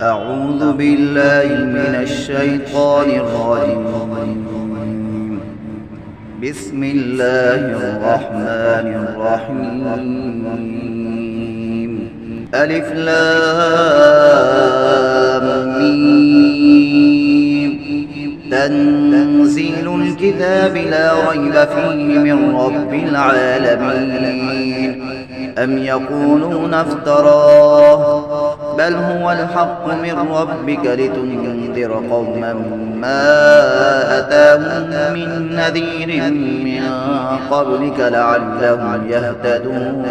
أعوذ بالله من الشيطان الرجيم. بسم الله الرحمن الرحيم. ألف لام ميم. تنزيل الكتاب لا ريب فيه من رب العالمين. أم يقولون افتراه بل هو الحق من ربك لتنذر قوما ما أتاهم من نذير من قبلك لعلهم يهتدون.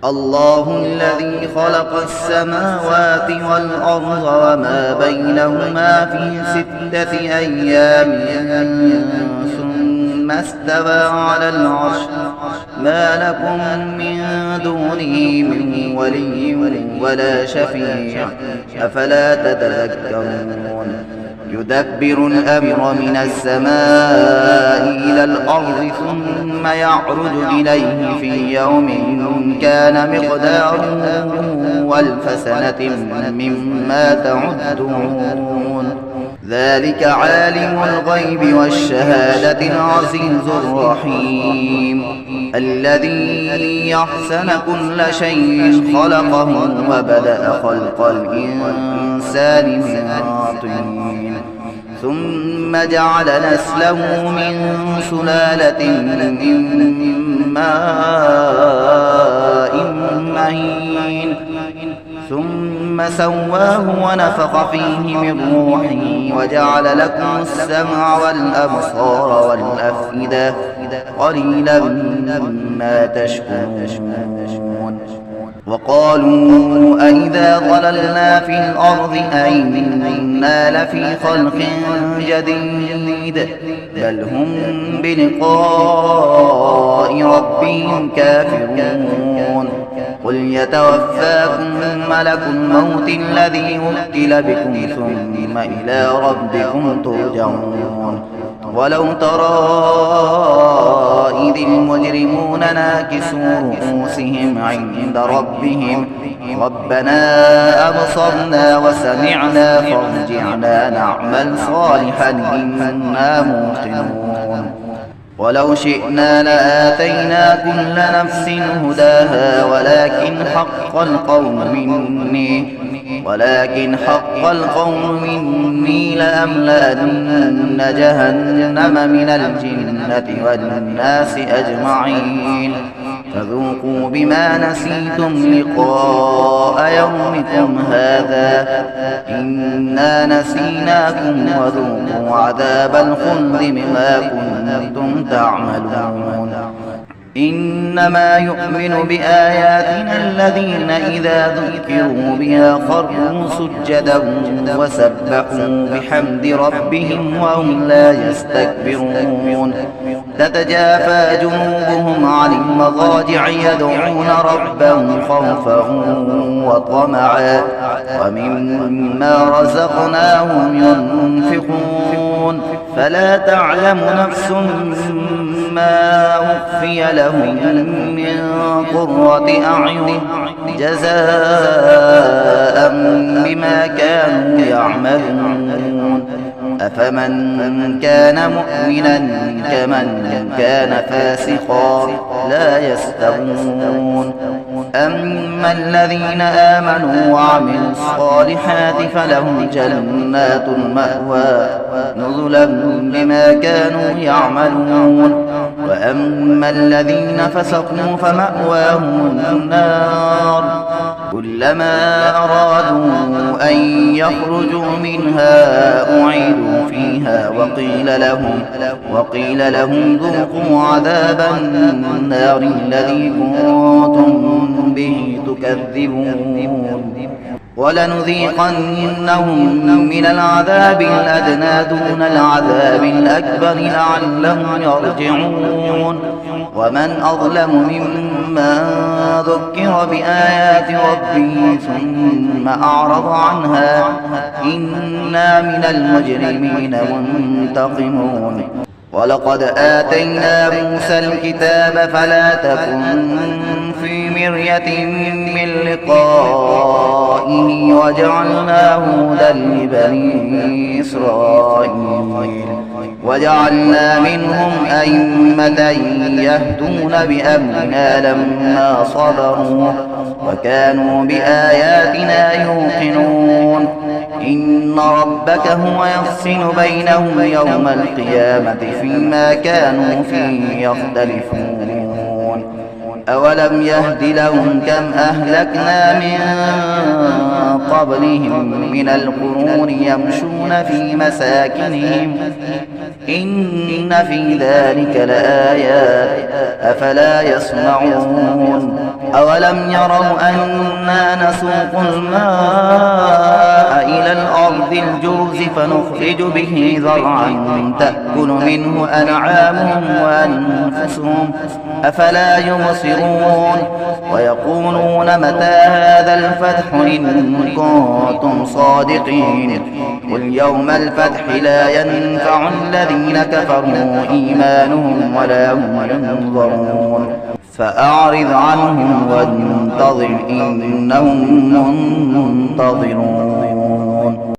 الله الذي خلق السماوات والأرض وما بينهما في 6 أيام ثم استوى على العرش ما لكم من دونه من ولي ولا شفيع أفلا تتذكرون. يدبر الأمر من السماء إلى الأرض ثم يعرج إليه في يوم كان مقداره 1000 سنة مما تعدون. ذلك عالم الغيب والشهادة العزيز الرحيم. الذي أحسن كل شيء خلقه وبدأ خلق الإنسان من طين ثم جعل نسله من سلالة من ماء مهين ثم سواه ونفخ فيه من روحه وجعل لكم السمع والأبصار والأفئدة قليلا ما تشكرون. وقالوا أئذا ضللنا في الأرض أئنا لفي خلق جديد بل هم بلقاء ربهم كافرون. قل يتوفاكم ملك الموت الذي وكل بكم ثم إلى ربكم ترجعون. ولو ترى إذ المجرمون ناكسوا رؤوسهم عند ربهم ربنا أبصرنا وسمعنا فارجعنا نعمل صالحا إنا موقنون. ولو شئنا لآتينا كل نفس هداها ولكن حق القول مني لأملأن جهنم من الجنة والناس أجمعين. فذوقوا بما نسيتم لقاء يومكم هذا إنا نسيناكم وذوقوا عذاب الخلد بما كنتم تعملون. إنما يؤمن بآياتنا الذين إذا ذكروا بها خروا سجدا وسبحوا بحمد ربهم وهم لا يستكبرون. تتجافى جنوبهم عن المضاجع يدعون ربهم خوفا وطمعا ومما رزقناهم ينفقون. فلا تعلم نفس ما أخفي لهم من قرة أعين جزاء بما كانوا يعملون. أفمن كان مؤمنا كمن كان فاسقا لا يستوون. أما الذين آمنوا وعملوا الصالحات فلهم جنات المأوى نزلا بما كانوا يعملون. وأما الذين فسقوا فمأواهم النار كلما أرادوا أن يخرجوا منها أعيدوا فيها وقيل لهم ذوقوا عذاب النار الذي كنتم به تكذبون. ولنذيقنهم من العذاب الأدنى دون العذاب الأكبر لعلهم يرجعون. ومن أظلم ممن ذكر بآيات ربه ثم أعرض عنها إنا من المجرمين منتقمون. ولقد آتينا موسى الكتاب فلا تكن في مرية من لقائه وجعلناه هدى لبني إسرائيل وجعلنا منهم أئمة يهدون بأمرنا لما صبروا وكانوا بآياتنا يوقنون إن ربك هو يفصل بينهم يوم القيامة فيما كانوا فيه يختلفون أولم يهد لهم كم أهلكنا من قبلهم من القرون يمشون في مساكنهم إن في ذلك لآيات أفلا يسمعون أولم يروا أنا نسوق الماء إلى الأرض الجرز فنخرج به زرعا تأكل منه أنعامهم وأنفسهم أفلا يبصرون ويقولون متى هذا الفتح إن كنتم صادقين قل يوم الفتح لا ينفع الذين كفروا إيمانهم ولا هم ينظرون فأعرض عنهم وانتظر إنهم منتظرون